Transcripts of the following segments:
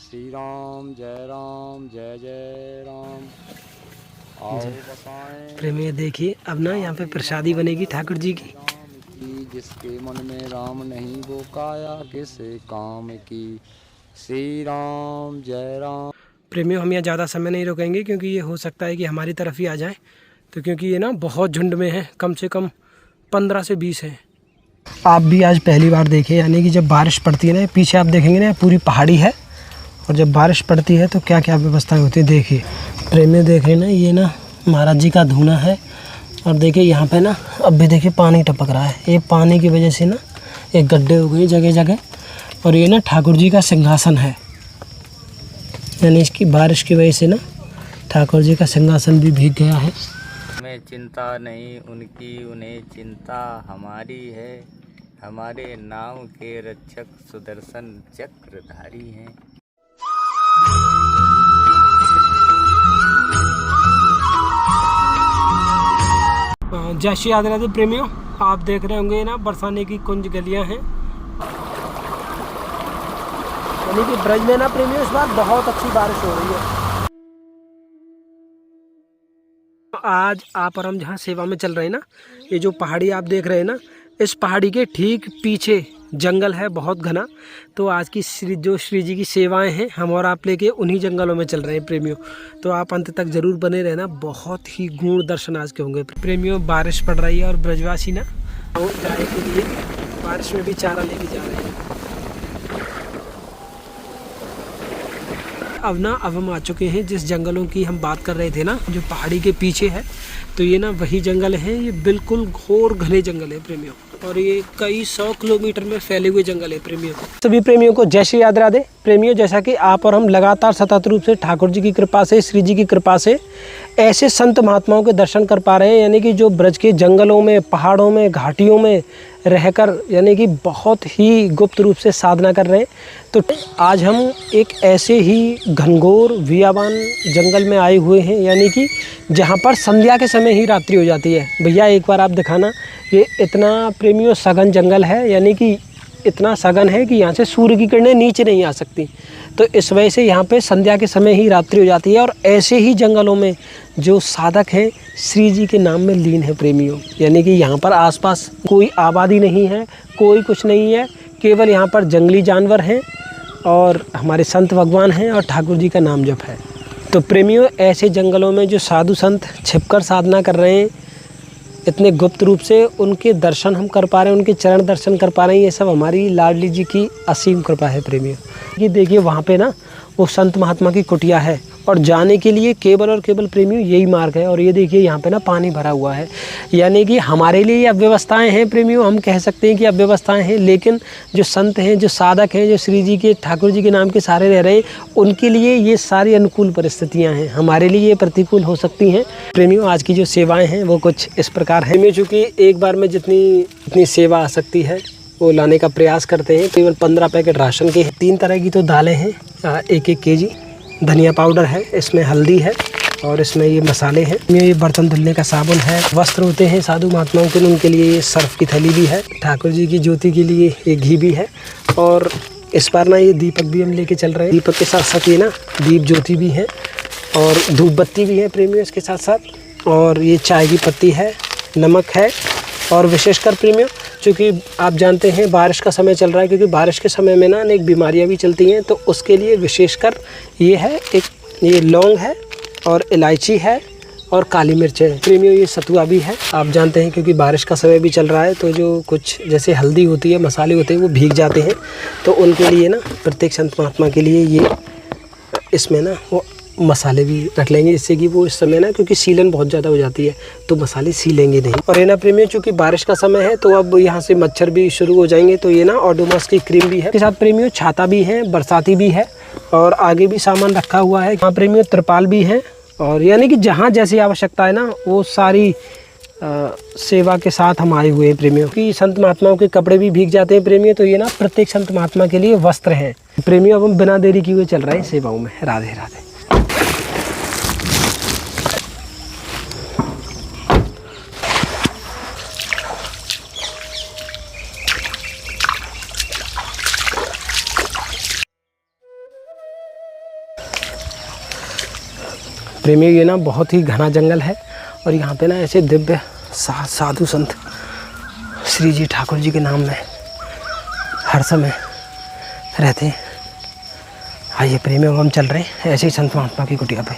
श्री राम जय जय राम। आओ बताएं प्रेमी देखिए, अब ना यहाँ पे प्रसादी बनेगी ठाकुर जी की। राम की, जिसके मन में राम नहीं वो काया किस काम की। श्री राम जय राम। प्रेमियों हम यहाँ ज़्यादा समय नहीं रुकेंगे क्योंकि ये हो सकता है कि हमारी तरफ ही आ जाए, तो क्योंकि ये ना बहुत झुंड में है, कम से कम 15 से 20 है। आप भी आज पहली बार देखें, यानी कि जब बारिश पड़ती है ना, पीछे आप देखेंगे ना पूरी पहाड़ी है, और जब बारिश पड़ती है तो क्या क्या व्यवस्थाएं होती है। देखिए प्रेमियों देख रहे हैं ना, ये ना महाराज जी का धूना है, और देखिए यहाँ पे ना अब भी देखिए पानी टपक रहा है। ये पानी की वजह से ना एक गड्ढे हो गए जगह जगह, और ये ना ठाकुर जी का सिंहासन है, यानी इसकी बारिश की वजह से ना ठाकुर जी का सिंहासन भी भीग गया है। हमें चिंता नहीं उनकी, उन्हें चिंता हमारी है। हमारे नाम के रक्षक सुदर्शन चक्रधारी हैं। जय श्री राधे राधे प्रेमियों, आप देख रहे होंगे ना बरसाने की कुंज गलियां हैं, यानी कि ब्रज में ना प्रेमियों इस बार बहुत अच्छी बारिश हो रही है। आज आप और हम जहाँ सेवा में चल रहे हैं ना, ये जो पहाड़ी आप देख रहे हैं ना, इस पहाड़ी के ठीक पीछे जंगल है बहुत घना। तो आज की श्री जी की सेवाएं हैं, हम और आप लेके उन्हीं जंगलों में चल रहे हैं प्रेमियों। तो आप अंत तक जरूर बने रहना, बहुत ही गूढ़ दर्शन आज के होंगे प्रेमियों। बारिश पड़ रही है और ब्रजवासी ना जाने के लिए बारिश में भी चारा लेके जा रहे हैं। अब हम आ चुके हैं जिस जंगलों की हम बात कर रहे थे ना, जो पहाड़ी के पीछे है, तो ये ना वही जंगल है। ये बिल्कुल घोर घने जंगल है प्रेमियों, और ये कई 100 किलोमीटर में फैले हुए जंगल है प्रेमियों। सभी प्रेमियों को जय श्री राधे राधे प्रेमियों। जैसा कि आप और हम लगातार सतत रूप से ठाकुर जी की कृपा से, श्री जी की कृपा से ऐसे संत महात्माओं के दर्शन कर पा रहे हैं, यानी कि जो ब्रज के जंगलों में, पहाड़ों में, घाटियों में रहकर यानी कि बहुत ही गुप्त रूप से साधना कर रहे हैं। तो आज हम एक ऐसे ही घनघोर बियाबान जंगल में आए हुए हैं, यानी कि जहाँ पर संध्या के समय ही रात्रि हो जाती है। भैया एक बार आप दिखाना, ये इतना प्रेमियों सघन जंगल है, यानी कि इतना सघन है कि यहाँ से सूर्य की किरणें नीचे नहीं आ सकती। तो इस वजह से यहाँ पे संध्या के समय ही रात्रि हो जाती है, और ऐसे ही जंगलों में जो साधक हैं श्री जी के नाम में लीन है प्रेमियों, यानी कि यहाँ पर आसपास कोई आबादी नहीं है, कोई कुछ नहीं है, केवल यहाँ पर जंगली जानवर हैं और हमारे संत भगवान हैं और ठाकुर जी का नाम जप है। तो प्रेमियों ऐसे जंगलों में जो साधु संत छिपकर साधना कर रहे हैं, इतने गुप्त रूप से उनके दर्शन हम कर पा रहे हैं, उनके चरण दर्शन कर पा रहे हैं, ये सब हमारी लाडली जी की असीम कृपा है प्रेमियों। ये देखिए वहाँ पे ना वो संत महात्मा की कुटिया है, और जाने के लिए केवल और केवल प्रेमियों यही मार्ग है। और ये देखिए यहाँ पे ना पानी भरा हुआ है, यानी कि हमारे लिए ये अव्यवस्थाएँ हैं प्रेमियों, हम कह सकते हैं कि अव्यवस्थाएँ हैं, लेकिन जो संत हैं, जो साधक हैं, जो श्री जी के, ठाकुर जी के नाम के सहारे रह रहे हैं, उनके लिए ये सारी अनुकूल परिस्थितियाँ हैं। हमारे लिए ये प्रतिकूल हो सकती हैं प्रेमियों। आज की जो सेवाएँ हैं वो कुछ इस प्रकार हैं। चूँकि एक बार में जितनी सेवा आ सकती है वो लाने का प्रयास करते हैं। केवल 15 पैकेट राशन के 3 तरह की तो दालें हैं, 1-1 केजी धनिया पाउडर है, इसमें हल्दी है, और इसमें ये मसाले हैं। ये बर्तन धुलने का साबुन है, वस्त्र होते हैं साधु महात्माओं के, उनके लिए ये सर्फ की थैली भी है, ठाकुर जी की ज्योति के लिए ये घी भी है, और इस बार ना ये दीपक भी हम लेके चल रहे हैं। दीपक के साथ साथ ये ना दीप ज्योति भी है, और धूप बत्ती भी है प्रेमियों इसके साथ साथ, और ये चाय की पत्ती है, नमक है। और विशेषकर प्रेमियों चूँकि आप जानते हैं बारिश का समय चल रहा है, क्योंकि बारिश के समय में ना अनेक बीमारियां भी चलती हैं, तो उसके लिए विशेषकर ये है, एक ये लौंग है, और इलायची है, और काली मिर्च है प्रेमियों। ये सतुआ भी है। आप जानते हैं क्योंकि बारिश का समय भी चल रहा है, तो जो कुछ जैसे हल्दी होती है, मसाले होते हैं, वो भीग जाते हैं, तो उनके लिए ना प्रत्येक संत महात्मा के लिए ये इसमें ना वो मसाले भी रख लेंगे, जिससे कि वो इस समय ना, क्योंकि सीलन बहुत ज़्यादा हो जाती है तो मसाले सीलेंगे नहीं। और ये ना प्रेमियों चूँकि बारिश का समय है, तो अब यहाँ से मच्छर भी शुरू हो जाएंगे, तो ये ना ओडोमॉस की क्रीम भी है। इसके साथ प्रेमियों छाता भी है, बरसाती भी है, और आगे भी सामान रखा हुआ है। यहाँ प्रेमियों त्रिपाल भी है, और यानी कि जहाँ जैसी आवश्यकता है ना वो सारी सेवा के साथ हम आए हुए हैं प्रेमियों। कि संत महात्माओं के कपड़े भी भीग जाते हैं प्रेमियों, तो ये ना प्रत्येक संत महात्मा के लिए वस्त्र हैं प्रेमियों। अब हम बिना देरी किए चल रहे हैं सेवाओं में। राधे राधे। प्रेमी ये ना बहुत ही घना जंगल है और यहाँ पे ना ऐसे दिव्य साधु संत श्री जी ठाकुर जी के नाम में हर समय रहते हैं। आइए प्रेमियों, हम चल रहे हैं ऐसे ही संत महात्मा की कुटिया पे।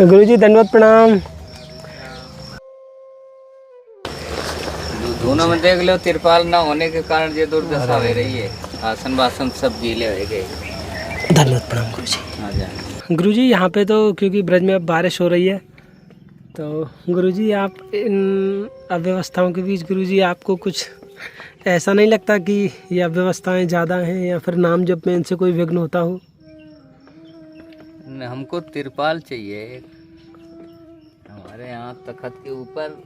गुरुजी दंडवत प्रणाम। दोनों में देख लो, तिरपाल ना होने के कारण ये दुर्दशा हो रही है। आसन वासन सब गीले हो गए। धन्यवाद प्रणाम गुरुजी। गुरुजी यहाँ पे तो क्योंकि ब्रज में अब बारिश हो रही है, तो गुरुजी आप इन अव्यवस्थाओं के बीच गुरुजी आपको कुछ ऐसा नहीं लगता कि ये अव्यवस्थाएं ज़्यादा हैं या फिर नाम जप में इनसे कोई विघ्न होता हो? हमको तिरपाल चाहिए। हमारे यहाँ तखत के ऊपर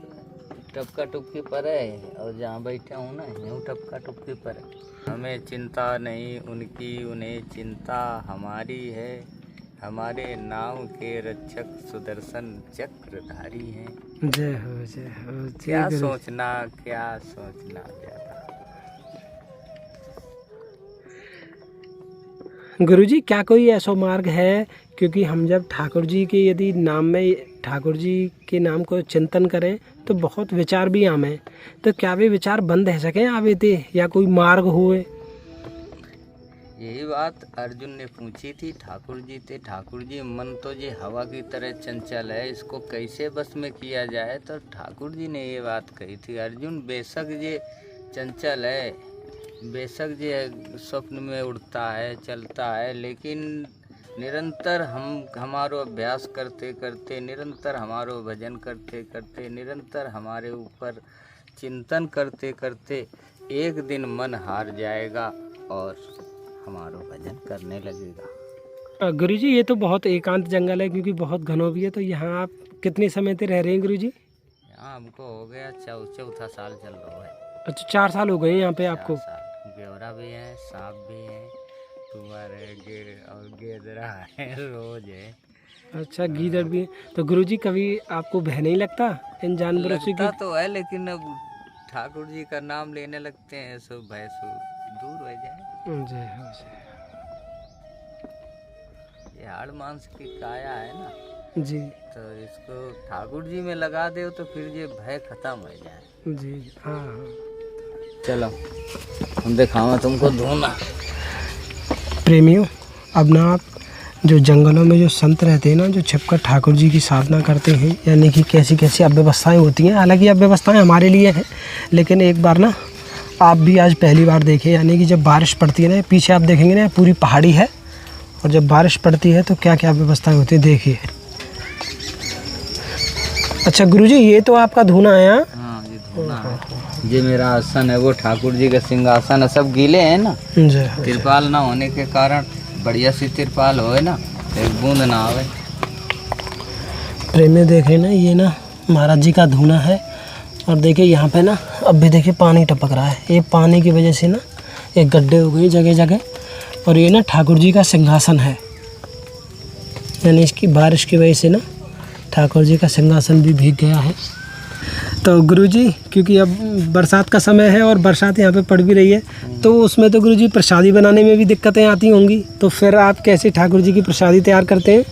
टपका टुपकी पर है और जहाँ बैठा हूँ ना यूँ टपका टुपकी पर है। हमें चिंता नहीं उनकी, उन्हें चिंता हमारी है। हमारे नाम के रक्षक सुदर्शन चक्रधारी हैं। जय हो जय हो। क्या सोचना ज़्यादा। गुरुजी क्या कोई ऐसा मार्ग है, क्योंकि हम जब ठाकुर जी के यदि नाम में ठाकुर जी के नाम को चिंतन करें तो बहुत विचार भी आवे, तो क्या वे विचार बंद रह सकें आवे थे या कोई मार्ग हुए? यही बात अर्जुन ने पूछी थी ठाकुर जी से। ठाकुर जी मन तो ये हवा की तरह चंचल है, इसको कैसे बस में किया जाए? तो ठाकुर जी ने ये बात कही थी, अर्जुन बेशक ये चंचल है, बेशक ये स्वप्न में उड़ता है चलता है, लेकिन निरंतर हमारो अभ्यास करते करते, निरंतर हमारो भजन करते करते, निरंतर हमारे ऊपर चिंतन करते करते एक दिन मन हार जाएगा और हमारो भजन करने लगेगा। गुरुजी ये तो बहुत एकांत जंगल है, क्योंकि बहुत घनो भी है, तो यहाँ आप कितने समय से रह रहे हैं गुरुजी? यहाँ हमको हो गया चौथा साल चल रहा है। अच्छा 4 साल हो गए यहाँ पे आपको? गेवरा भी है, सांप भी है, तुअर है और गेदरा है, रोज है। अच्छा गीदड़ भी है। तो गुरुजी कभी आपको भय नहीं लगता इन जानवरों से? लगता तो है, लेकिन अब ठाकुर जी का नाम लेने लगते हैं सो भय सो दूर हो जाए। जय हो जय। ये हाड़ मांस की काया है ना जी, तो इसको ठाकुर जी में लगा दे तो फिर ये भय खत्म हो जाए। जी हाँ। चलो हम दिखावा तुमको धोना। प्रेमियों, अब ना आप जो जंगलों में जो संत रहते हैं ना, जो छिपकर ठाकुर जी की साधना करते हैं, यानी कि कैसी कैसी अव्यवस्थाएं होती हैं। हालांकि अव्यवस्थाएं हमारे लिए हैं, लेकिन एक बार ना आप भी आज पहली बार देखें, यानी कि जब बारिश पड़ती है ना, पीछे आप देखेंगे ना पूरी पहाड़ी है, और जब बारिश पड़ती है तो क्या क्या व्यवस्थाएं होती है देखिए। अच्छा गुरुजी ये तो आपका धूना है? हाँ ये धूना है। ये मेरा आसन है, वो ठाकुर जी का सिंहासन है। सब गीले हैं ना, तिरपाल ना होने के कारण। बढ़िया सी तिरपाल होए ना, एक बूंद ना आवे। प्रेमी देख रहे ना, ये ना महाराज जी का धूना है, और देखिए यहाँ पे ना अब भी देखिए पानी टपक रहा है। ये पानी की वजह से ना एक गड्ढे हो गए जगह जगह, और ये ना ठाकुर जी का सिंहासन है, यानी इसकी बारिश की वजह से ना ठाकुर जी का सिंहासन भी भीग गया है। तो गुरुजी क्योंकि अब बरसात का समय है और बरसात यहाँ पे पड़ भी रही है, तो उसमें तो गुरुजी प्रसादी बनाने में भी दिक्कतें आती होंगी, तो फिर आप कैसे ठाकुर जी की प्रसादी तैयार करते हैं?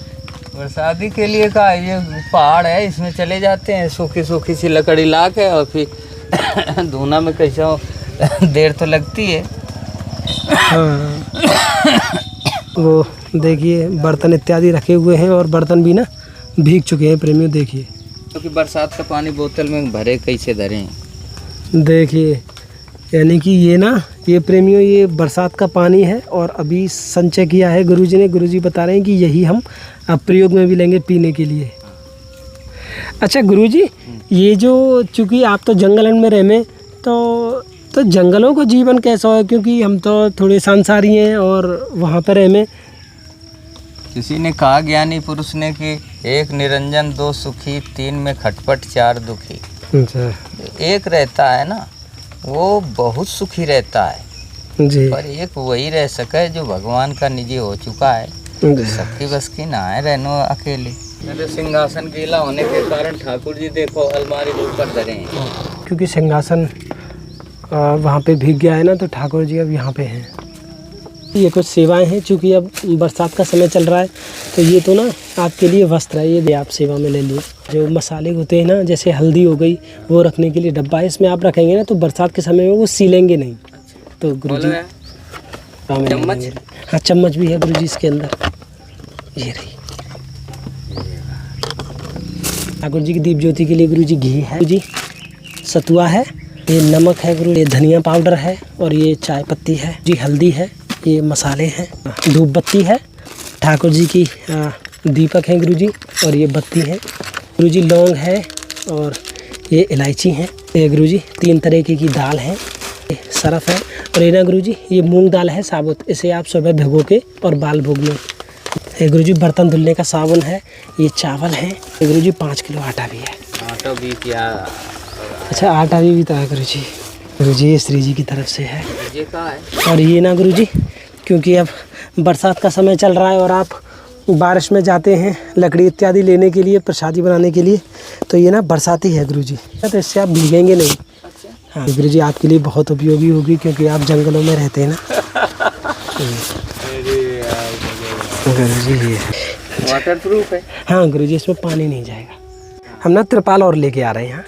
प्रसादी के लिए का ये पहाड़ है, इसमें चले जाते हैं, सूखी सूखी सी लकड़ी ला के, और फिर धूना में कैसा देर तो लगती है। हाँ वो देखिए बर्तन इत्यादि रखे हुए हैं, और बर्तन भी ना भीग चुके हैं प्रेमियों। देखिए क्योंकि बरसात का पानी बोतल में भरे कैसे धरे हैं, देखिए, यानी कि ये ना ये प्रेमियों ये बरसात का पानी है, और अभी संचय किया है गुरुजी ने। गुरुजी बता रहे हैं कि यही हम अब प्रयोग में भी लेंगे पीने के लिए। अच्छा गुरुजी ये जो चूँकि आप तो जंगलन में रहने, तो जंगलों का जीवन कैसा है? क्योंकि हम तो थोड़े सांसारी हैं और वहाँ पर रहने। किसी ने कहा ज्ञानी पुरुष ने कि एक निरंजन, दो सुखी, तीन में खटपट, चार दुखी। अच्छा। एक रहता है ना वो बहुत सुखी रहता है जी, पर एक वही रह सके जो भगवान का निजी हो चुका है। सबकी बस की ना है रहनो अकेले। मेरे सिंहासन गीला होने के कारण ठाकुर जी देखो अलमारी के ऊपर धरे हैं, क्योंकि सिंहासन वहाँ पे भीग गया है ना, तो ठाकुर जी अब यहाँ पे हैं। ये कुछ सेवाएं हैं, चूँकि अब बरसात का समय चल रहा है, तो ये तो ना आपके लिए वस्त्र है, ये आप सेवा में ले लिए। जो मसाले होते हैं ना, जैसे हल्दी हो गई, वो रखने के लिए डब्बा है, इसमें आप रखेंगे ना तो बरसात के समय में वो सीलेंगे नहीं। तो गुरुजी चम्मच, हाँ चम्मच भी है गुरुजी इसके अंदर, ये रही। ठाकुर जी की दीप ज्योति के लिए गुरुजी घी है, गुरुजी सतुआ है, ये नमक है गुरु, ये धनिया पाउडर है, और ये चाय पत्ती है जी, हल्दी है, ये मसाले हैं, धूप बत्ती है, ठाकुर जी की दीपक है गुरुजी, और ये बत्ती है गुरुजी, लौंग है, और ये इलायची है, ये गुरुजी 3 तरह की दाल है, सरफ है, और ये ना गुरुजी ये मूंग दाल है साबुत, इसे आप सुबह भिगो के और बाल भूग लें। ये गुरुजी बर्तन धुलने का साबुन है, ये चावल है, ये गुरुजी 5 किलो आटा भी है। आटा भी क्या? अच्छा आटा भी तो है गुरुजी। गुरुजी ये श्री जी की तरफ से है। ये कहाँ है? और ये ना गुरुजी, क्योंकि अब बरसात का समय चल रहा है और आप बारिश में जाते हैं लकड़ी इत्यादि लेने के लिए, प्रसादी बनाने के लिए, तो ये ना बरसाती है गुरुजी, तो इससे आप भीगेंगे नहीं। हाँ गुरुजी आपके लिए बहुत उपयोगी होगी, क्योंकि आप जंगलों में रहते हैं ना। गुरुजी ये वाटर प्रूफ है। हाँ गुरुजी इसमें पानी नहीं जाएगा। हम ना त्रिपाल और लेके आ रहे हैं यहाँ।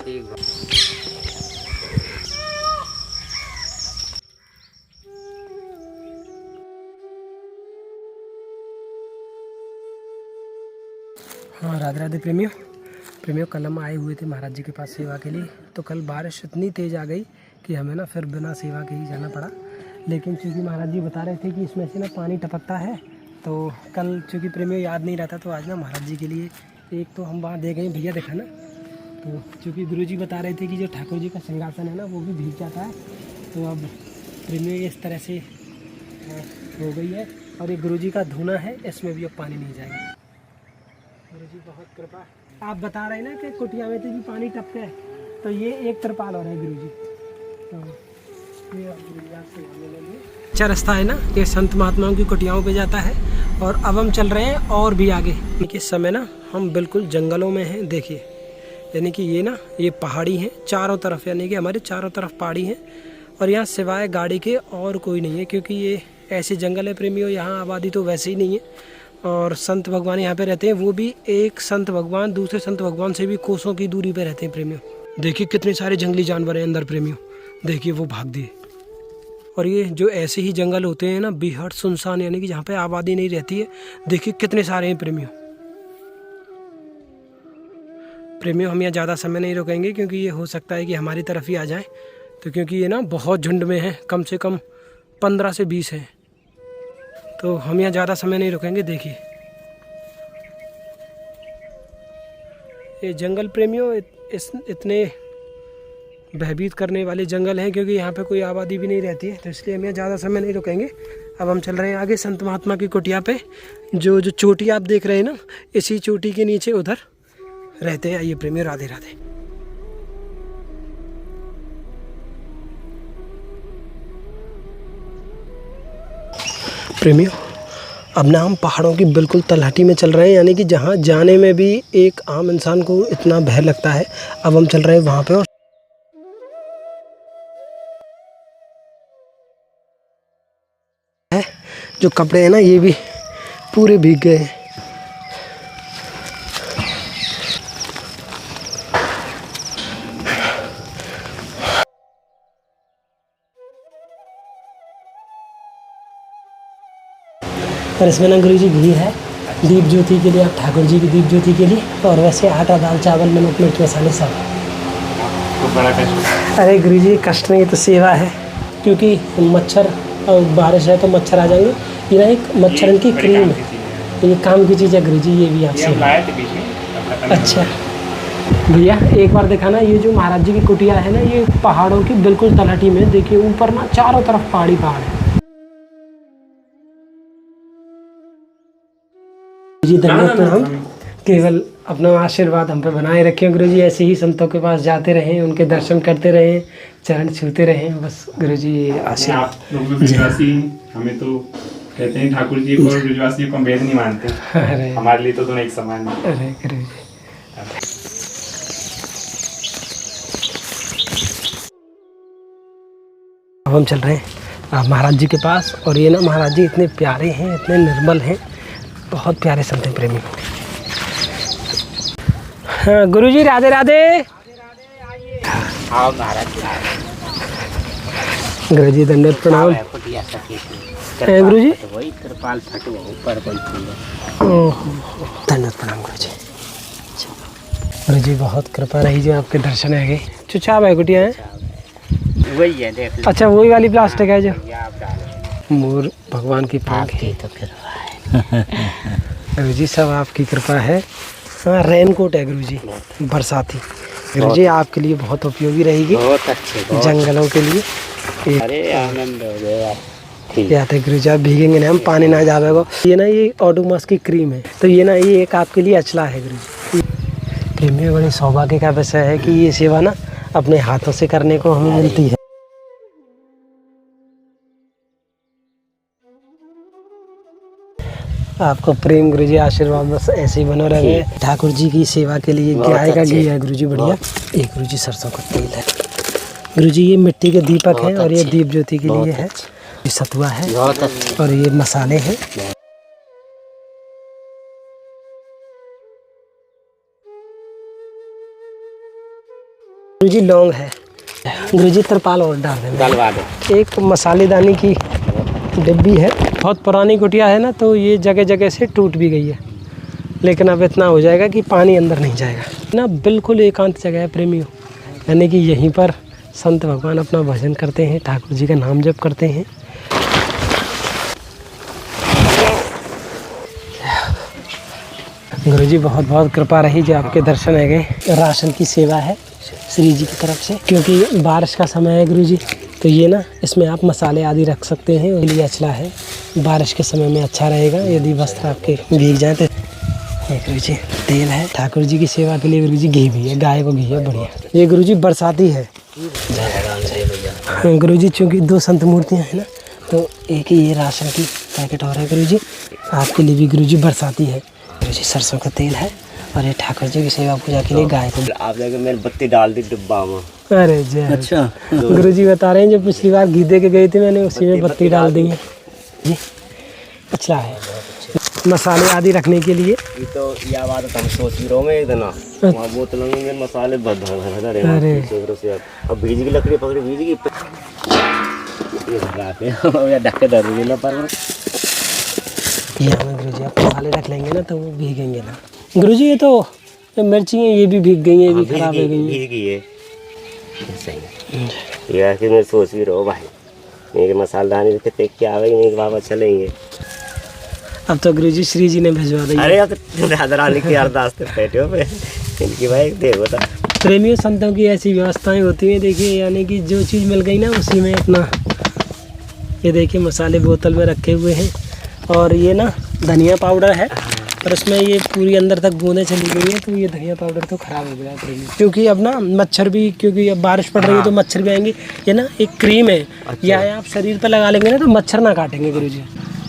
हाँ राधे राधे प्रेमियों, कल हम आए हुए थे महाराज जी के पास सेवा के लिए, तो कल बारिश इतनी तेज़ आ गई कि हमें ना फिर बिना सेवा के ही जाना पड़ा। लेकिन चूँकि महाराज जी बता रहे थे कि इसमें से ना पानी टपकता है, तो कल चूँकि प्रेमियों याद नहीं रहता, तो आज ना महाराज जी के लिए एक तो हम वहाँ दे गए, भैया देखा ना, तो चूँकि गुरु जी बता रहे थे कि जो ठाकुर जी का सिंहासन है ना वो भी भीग जाता है, तो अब प्रेमियों इस तरह से हो गई है। और ये गुरु जी का धुना है, इसमें भी अब पानी नहीं जाएगा। गुरुजी बहुत कृपा। आप बता रहे हैं ना कि कुटिया में तो भी पानी टपका है, तो ये एक तिरपाल और है गुरुजी। तो ये गुरुजी आपसे अच्छा रास्ता है ना, ये संत महात्माओं की कुटियाओं पे जाता है। और अब हम चल रहे हैं और भी आगे। इस समय ना हम बिल्कुल जंगलों में हैं, देखिए, यानी कि ये ना ये पहाड़ी है चारों तरफ, यानी कि हमारे चारों तरफ पहाड़ी है, और यहाँ सिवाय गाड़ी के और कोई नहीं है, क्योंकि ये ऐसे जंगल है प्रेमियों, यहाँ आबादी तो वैसे ही नहीं है। और संत भगवान यहाँ पे रहते हैं, वो भी एक संत भगवान दूसरे संत भगवान से भी कोसों की दूरी पे रहते हैं प्रेमियों। देखिए कितने सारे जंगली जानवर हैं अंदर प्रेमियों, देखिए वो भाग दिए। और ये जो ऐसे ही जंगल होते हैं ना बेहद सुनसान, यानी कि जहाँ पे आबादी नहीं रहती है, देखिए कितने सारे हैं प्रेमियों। हम यहाँ ज़्यादा समय नहीं रुकेंगे, क्योंकि ये हो सकता है कि हमारी तरफ ही आ जाए, तो क्योंकि ये ना बहुत झुंड में है, कम से कम 15 से 20 हैं, तो हम यहाँ ज़्यादा समय नहीं रुकेंगे। देखिए ये जंगल प्रेमियों इतने भयभीत करने वाले जंगल हैं, क्योंकि यहाँ पे कोई आबादी भी नहीं रहती है, तो इसलिए हम यहाँ ज़्यादा समय नहीं रुकेंगे। अब हम चल रहे हैं आगे संत महात्मा की कुटिया पे, जो चोटी आप देख रहे हैं ना, इसी चोटी के नीचे उधर रहते हैं। आइए प्रेमियों, राधे राधे। प्रेमियों अब ना हम पहाड़ों की बिल्कुल तलहटी में चल रहे हैं, यानी कि जहाँ जाने में भी एक आम इंसान को इतना भय लगता है, अब हम चल रहे हैं वहाँ पे। और जो कपड़े हैं ना ये भी पूरे भीग गए हैं। और इसमें ना गुरुजी घी है दीप ज्योति के लिए, आप ठाकुर जी की दीप ज्योति के लिए, और वैसे आटा दाल चावल नमक मिर्च मसाले सब। तो बड़ा कष्ट। अरे गुरुजी कष्ट नहीं, तो सेवा है, क्योंकि मच्छर और बारिश है तो मच्छर आ जाएंगे। ये ना एक मच्छरन की क्रीम है, ये काम की चीज़ है गुरुजी, ये भी आपसे। अच्छा भैया एक बार दिखाना, ये जो महाराज जी की कुटिया है ना, ये पहाड़ों की बिल्कुल तलहटी में, देखिए ऊपर ना चारों तरफ पहाड़ी पहाड़ है। जी धन्यवाद। हम केवल अपना आशीर्वाद हम पे बनाए रखें गुरुजी, ऐसे ही संतों के पास जाते रहें, उनके दर्शन करते रहें, चरण छूते रहें, बस गुरुजी आशीर्वाद। ब्रजवासी हमें तो कहते हैं ठाकुर जी को, ब्रजवासियों को हम वेद नहीं मानते, हमारे लिए तो दोनों एक समान है। अरे गुरुजी अब हम चल रहे हैं महाराज जी के पास। और ये ना महाराज जी इतने प्यारे हैं, इतने निर्मल हैं, बहुत प्यारे संत हैं प्रेमी। हाँ गुरु जी राधे राधे। आओ महाराज जी। गुरु जी दंडवत प्रणाम। गुरु जी वही तिरपाल फटो ऊपर धन्यवाद प्रणाम गुरु जी। गुरु जी बहुत कृपा रही जो आपके दर्शन है गए। चुपचाप है कुटिया है वही है देख लो। अच्छा वही वाली प्लास्टिक है जो ये आप डालो। मोर भगवान की पाक है। तो फिर गुरु जी सब आपकी कृपा है। हाँ रेनकोट है गुरु जी बरसाती। गुरु जी आपके लिए बहुत उपयोगी रहेगी, बहुत अच्छे जंगलों के लिए। अरे आनंद हो गया। क्या थे गुरु जी आप भीगेंगे ना, हम पानी ना जावेगा। ये ना ये ओडोमॉस की क्रीम है, तो ये ना ये एक आपके लिए अचला है गुरु जी। प्रेमियों बड़े सौभाग्य का विषय है कि ये सेवा ना अपने हाथों से करने को हमें मिलती है। आपको प्रेम गुरु जी आशीर्वाद बस ऐसे ही बना रहे। ठाकुर जी की सेवा के लिए गाय का घी है गुरु जी बढ़िया। ये गुरु जी सरसों का तेल है गुरु जी। ये मिट्टी के दीपक हैं और ये दीप ज्योति के लिए है। ये सतुआ है और ये मसाले हैं। गुरु जी लौंग है। गुरु जी तिरपाल और डाल दें। एक मसालेदानी की डिब्बी है। बहुत पुरानी कुटिया है ना, तो ये जगह जगह से टूट भी गई है, लेकिन अब इतना हो जाएगा कि पानी अंदर नहीं जाएगा ना। बिल्कुल एकांत जगह है प्रेमियों, यानी कि यहीं पर संत भगवान अपना भजन करते हैं, ठाकुर जी का नाम जप करते हैं। गुरु जी बहुत बहुत कृपा रही जो आपके दर्शन है गए। राशन की सेवा है श्री जी की तरफ से, क्योंकि बारिश का समय है गुरु जी, तो ये ना इसमें आप मसाले आदि रख सकते हैं। और ये अचला है, बारिश के समय में अच्छा रहेगा यदि वस्त्र आपके भीग जाए तो। ये गुरु जी तेल है ठाकुर जी की सेवा के लिए। गुरु जी घी भी है, गाय को घी है बढ़िया। ये गुरु जी बरसाती है गुरु जी, चूँकि 2 संत मूर्तियाँ हैं ना, तो एक ही ये राशन की पैकेट और है गुरु जी आपके लिए भी। गुरु जी बरसाती है। गुरु जी सरसों का तेल है और ये ठाकुर जी की सेवा पूजा के लिए गाय को। आप जाके मेरे बत्ती डाल दी डिब्बा में। अरे जय। अच्छा गुरु जी बता रहे हैं जो पिछली बार घी दे के गए थे, मैंने उसी में बत्ती डाल दी है जी। अच्छा है मसाले आदि रखने के लिए। ये तो यह बात हम सोच ही रहे हैं एक दिन वहाँ बोतलों में मसाले भर। अरे अब भीज की लकड़ी पकड़ी भीज की ये लगाते हैं ढक्के धर देना पर ये हमें गुरु जी आप मसाले रख लेंगे ना तो वो भीगेंगे ना गुरु जी। ये तो मिर्ची है, ये भी भीग गई है, ये भी खराब हो गई है। सही ये कि मैं सोच भी रहा भाई मेरे मसालदानी कितने क्या आवे मेरे बाबा चलेंगे। अब तो गुरु जी श्री जी ने भिजवा दी। अरे अब राधारानी की अरदास पे बैठे हो इनकी भाई देखो था। प्रेमियों संतों की ऐसी व्यवस्थाएं होती हैं देखिए, यानी कि जो चीज़ मिल गई ना उसी में अपना। ये देखिए मसाले बोतल में रखे हुए हैं और ये ना धनिया पाउडर है, पर उसमें ये पूरी अंदर तक बूंदें चली गई है, तो ये धनिया पाउडर तो ख़राब हो गया है क्योंकि अब ना मच्छर भी, क्योंकि अब बारिश पड़ रही है तो मच्छर भी आएंगे। ये ना एक क्रीम है। अच्छा। या आप शरीर पर लगा लेंगे ना तो मच्छर ना काटेंगे गुरुजी।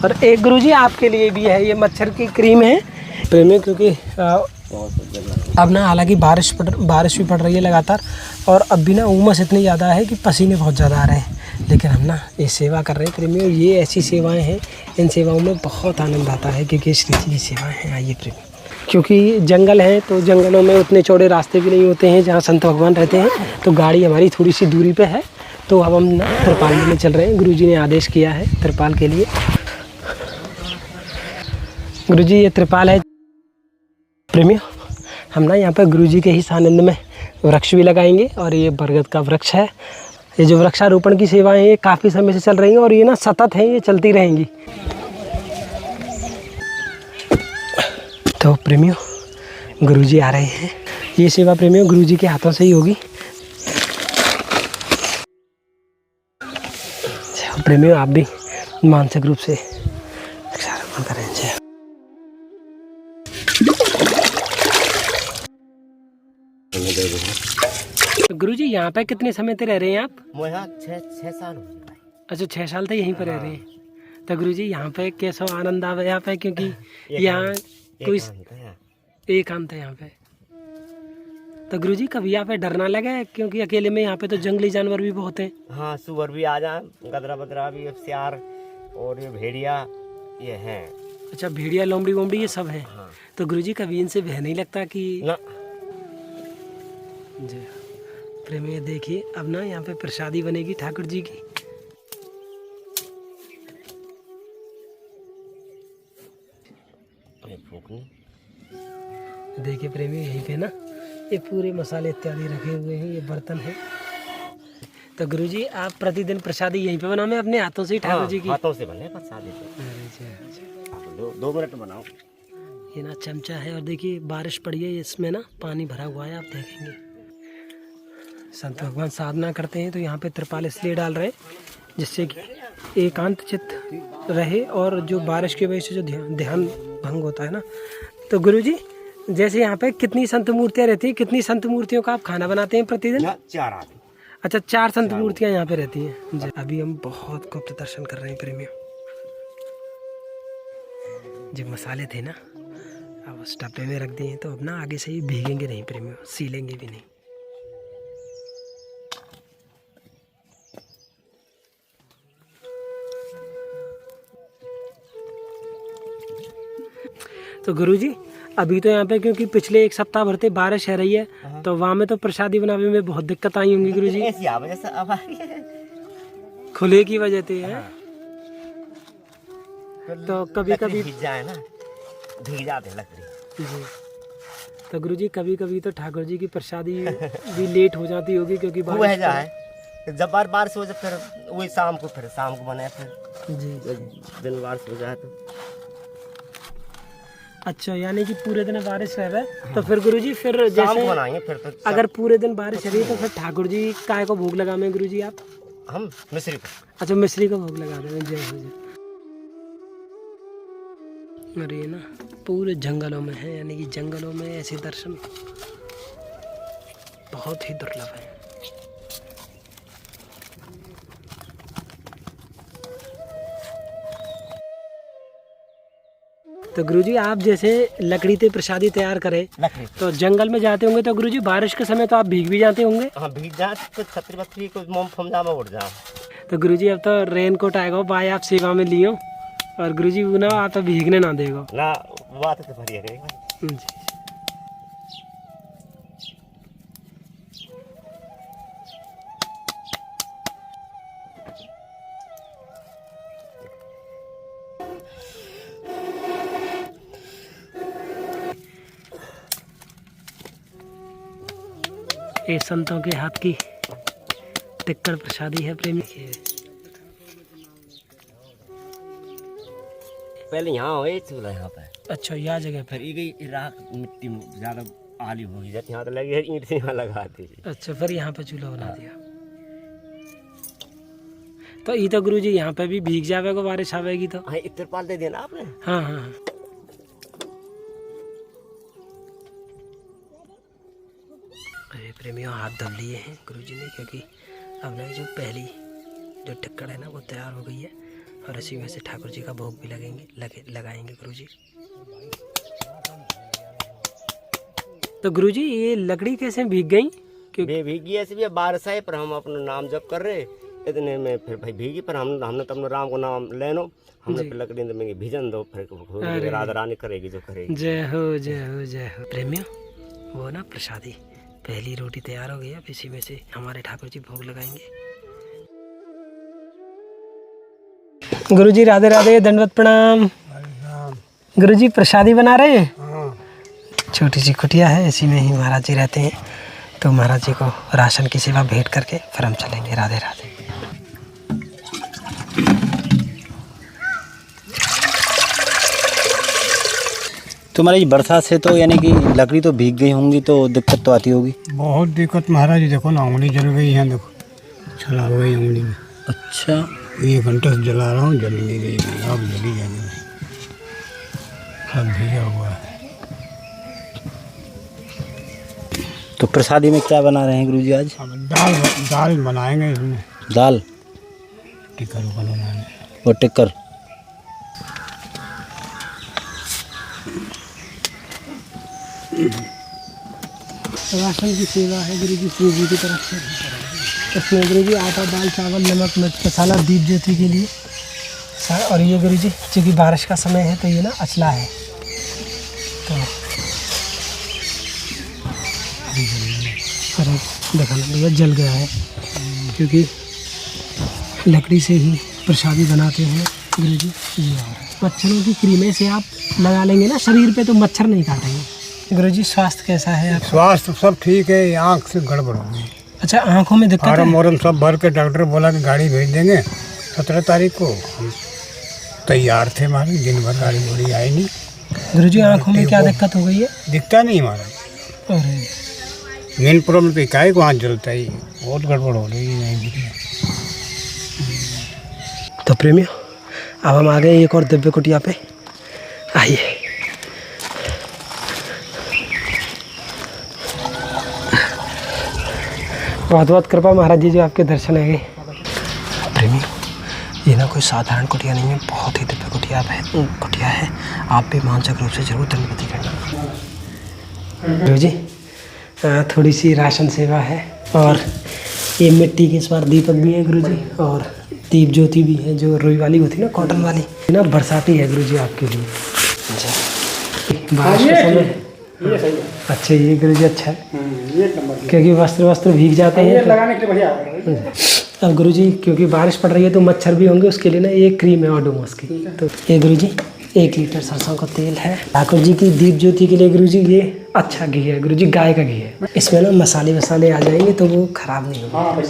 और एक गुरुजी आपके लिए भी है, ये मच्छर की क्रीम है प्रेमी, क्योंकि अब ना हालांकि बारिश भी पड़ रही है लगातार, और अब भी ना उमस इतनी ज़्यादा है कि पसीने बहुत ज़्यादा आ रहे हैं, लेकिन हम ना ये सेवा कर रहे हैं प्रेमियों। ये ऐसी सेवाएं हैं, इन सेवाओं में बहुत आनंद आता है क्योंकि श्री जी की सेवाएं हैं। आइए प्रेमी, क्योंकि जंगल है तो जंगलों में उतने चौड़े रास्ते भी नहीं होते हैं जहाँ संत भगवान रहते हैं, तो गाड़ी हमारी थोड़ी सी दूरी पे है, तो अब हम तिरपाल में चल रहे हैं। गुरुजी ने आदेश किया है तिरपाल के लिए। गुरुजी ये तिरपाल है प्रेमियों। हम ना यहाँ पर गुरुजी के ही सानिध्य में वृक्ष भी लगाएंगे, और ये बरगद का वृक्ष है। ये जो वृक्षारोपण की सेवाएं ये काफ़ी समय से चल रही हैं और ये ना सतत हैं, ये चलती रहेंगी। तो प्रेमियों गुरुजी आ रहे हैं। ये सेवा प्रेमियों गुरुजी के हाथों से ही होगी। प्रेमियों आप भी मानसिक रूप से वृक्षारोपण करें। गुरुजी यहाँ पे कितने समय से रह रहे हैं आप? यहाँ 6 साल हो गए। अच्छा 6 साल तक यहीं पर रह रहे हैं। तो गुरुजी यहाँ पे कैसा आनंद आवे यहाँ पे, क्योंकि यहाँ कोई एकांत है यहाँ पे। तो गुरुजी कभी यहाँ पे डर ना लगे, क्योंकि अकेले में यहाँ पे तो जंगली जानवर भी बहुत हैं। हाँ, सुअर भी आ जाए, गदरा बदरा भी, सियार और ये भेड़िया ये हैं। अच्छा, भेड़िया लोमड़ी वोमड़ी ये सब है। हाँ। तो गुरुजी कभी इनसे भय नहीं लगता कि ना। जी प्रेमी देखिए, अब ना यहाँ पे प्रसादी बनेगी ठाकुर जी की। देखिए प्रेमी, यहीं पे ना ये पूरे मसाले इत्यादि रखे हुए हैं, ये बर्तन है। तो गुरुजी आप प्रतिदिन प्रसादी यहीं पे बनाओ, अपने हाथों से ही ठाकुर जी की? हाथों से बने प्रसादी। अच्छा, 2 मिनट बनाओ। ये ना चमचा है, और देखिए बारिश पड़ी है, इसमें ना पानी भरा हुआ है, आप देखेंगे। संत भगवान साधना करते हैं तो यहाँ पे त्रिपाल इसलिए डाल रहे हैं जिससे कि एकांत चित्त रहे, और जो बारिश की वजह से जो ध्यान भंग होता है ना। तो गुरुजी जैसे यहाँ पे कितनी संत मूर्तियाँ रहती हैं, कितनी संत मूर्तियों का आप खाना बनाते हैं प्रतिदिन? 4 आदमी। अच्छा, 4 संत मूर्तियाँ यहाँ पे रहती हैं जी। अभी हम बहुत गुप्त दर्शन कर रहे हैं प्रेमियों। जो मसाले थे ना अब उस डब्बे में रख दिए, तो अब ना आगे से ही भीगेंगे नहीं प्रेमियों, सीलेंगे भी नहीं। तो गुरुजी अभी तो यहाँ पे क्योंकि पिछले 1 सप्ताह भर से बारिश है रही है, तो वहाँ में तो प्रसादी बनाने में बहुत दिक्कत आई होंगी गुरुजी? ऐसी वजह से अब आ रही है, खुले की वजह से है। तो कभी कभी भीग जाए ना, भीग जाते लकड़ी जी। तो गुरुजी कभी कभी तो ठाकुर जी की प्रसादी भी लेट हो जाती होगी, क्योंकि वो है जाए जब बारिश हो जाए, फिर वही शाम को बने, फिर जी। दिन बारिश हो जाए तो। अच्छा, यानी कि पूरे दिन बारिश रहे तो फिर गुरुजी फिर शाम को जैसे बनाएंगे फिर तो। अगर पूरे दिन बारिश रही तो फिर ठाकुर जी काय को भोग लगावे गुरुजी आप? हम मिश्री को। अच्छा, मिश्री को भोग लगा देंगे। जय हो जय। और ये ना पूरे जंगलों में है, यानी कि जंगलों में ऐसे दर्शन बहुत ही दुर्लभ है। तो गुरुजी आप जैसे लकड़ी से प्रसादी तैयार करें, लकड़ी तो जंगल में जाते होंगे तो गुरुजी बारिश के समय तो आप भीग भी जाते होंगे? हाँ, भीग जाए तो छतरी बतरी को मोम फमजा में उड़ जाए। तो गुरुजी अब तो रेन कोट आएगा, भाई आप सेवा में लियो, और गुरुजी वो ना आप तो भीगने ना देगा ना, वो आते तो भरी है जी। ये संतों के हाथ की टिक्कर प्रसादी है प्रेमी। पहले यहाँ हो चूल्हा यहाँ पे। अच्छा, यह जगह फिर ये गई राख मिट्टी ज्यादा आली हो गई, यहाँ तो लगी है ईंट से यहाँ लगा दी। अच्छा, फिर यहाँ पे चूल्हा बना दिया। तो ये तो गुरुजी यहाँ पे भी भीग जाएगा बारिश आवेगी तो? हाँ, तिरपाल दे दिया ना आपने। हाँ हाँ हाँ। अरे प्रेमियों, हाथ धो लिए हैं गुरुजी ने, क्योंकि अब ना जो पहली जो टिक्कड़ है ना वो तैयार हो गई है, और इसी में से ठाकुर जी का भोग भी लगाएंगे गुरुजी। तो गुरुजी ये लकड़ी कैसे भीग गई? क्योंकि भीगी ऐसे भी बारिश है, पर हम अपना नाम जप कर रहे इतने में फिर भाई भीगी, पर हमने तो अपने राम को नाम लेनो, हमने फिर लकड़ी में भिजन दो, फिर राधा रानी करेगी जो करेगी। जय हो जय हो जय हो। प्रेमियों, वो ना प्रसादी पहली रोटी तैयार हो गई, अब इसी में से हमारे ठाकुर जी भोग लगाएंगे। गुरुजी राधे राधे, दंडवत प्रणाम। गुरुजी प्रसादी बना रहे हैं? छोटी सी कुटिया है, इसी में ही महाराज जी रहते हैं, तो महाराज जी को राशन की सेवा भेंट करके फिर हम चलेंगे। राधे राधे। तुम्हारी ये बरसात से तो यानी कि लकड़ी तो भीग गई होंगी, तो दिक्कत तो आती होगी? बहुत दिक्कत महाराज जी, देखो ना उंगली जल गई है, देखो छला हो गई उंगली में। अच्छा, 1 घंटे से जला रहा हूँ, जल नहीं रही, अब जली जाएगी, सब भीगा हुआ है। तो प्रसादी में क्या बना रहे हैं गुरुजी आज? अब दाल बनाएंगे इसमें। दाल टिक्कर बनाने और टिक्कर। राशन की सेवा है गुरु जी श्री जी की तरफ से। इसमें गुरु जी आटा, दाल, चावल, नमक, मिर्च, मसाला दीप ज्योति के लिए। और ये गुरु जी चूँकि बारिश का समय है तो ये ना अचला है, तो अरे देखा ना भैया जल गया है, क्योंकि लकड़ी से ही प्रसादी बनाते हैं गुरु जी। ये मच्छरों की क्रीमें से आप लगा लेंगे ना शरीर पे तो मच्छर नहीं काटेंगे। गुरु जी स्वास्थ्य कैसा है आपका? स्वास्थ्य सब ठीक है, आँख से गड़बड़ हो गई। अच्छा, आँखों में दिक्कत है? फार्म वार्म सब भर के डॉक्टर बोला कि गाड़ी भेज देंगे 17 तारीख को। हम तैयार थे हमारे, दिन भर गाड़ी घोड़ी आई नहीं। गुरु जी आँखों में क्या दिक्कत हो गई है? दिखता नहीं हमारा। अरे मेन प्रॉब्लम तो क्या है, वहाँ जलता ही बहुत गड़बड़ हो रही है। तो प्रेमियों, अब हम आ गए एक और दिव्य कुटिया पे। आइए, बहुत बहुत कृपा महाराज जी जो आपके दर्शन है गए। प्रेमियों, ये ना कोई साधारण कुटिया नहीं है, बहुत ही दिव्य कुटिया है। आप भी मानसिक रूप से जरूर धन्यवाद करना। गुरु जी थोड़ी सी राशन सेवा है, और ये मिट्टी के इस बार दीपक भी है गुरु जी, और दीप ज्योति भी है जो रुई वाली होती है ना, कॉटन वाली ना, बरसाती है गुरु जी आपके लिए। बारिश का समय अच्छा, ये गुरु जी अच्छा है, क्योंकि वस्त्र भीग जाते हैं लगाने के लिए बढ़िया है। अब गुरु जी क्योंकि बारिश पड़ रही है तो मच्छर भी होंगे, उसके लिए ना ये क्रीम है ओडोमॉस की। तो ये गुरु जी 1 लीटर सरसों का तेल है। ठाकुर जी की दीप ज्योति के लिए गुरु जी ये अच्छा घी है गुरु जी, गाय का घी है। इसमें ना मसाले वसाले आ जाएंगे तो वो खराब नहीं होगा।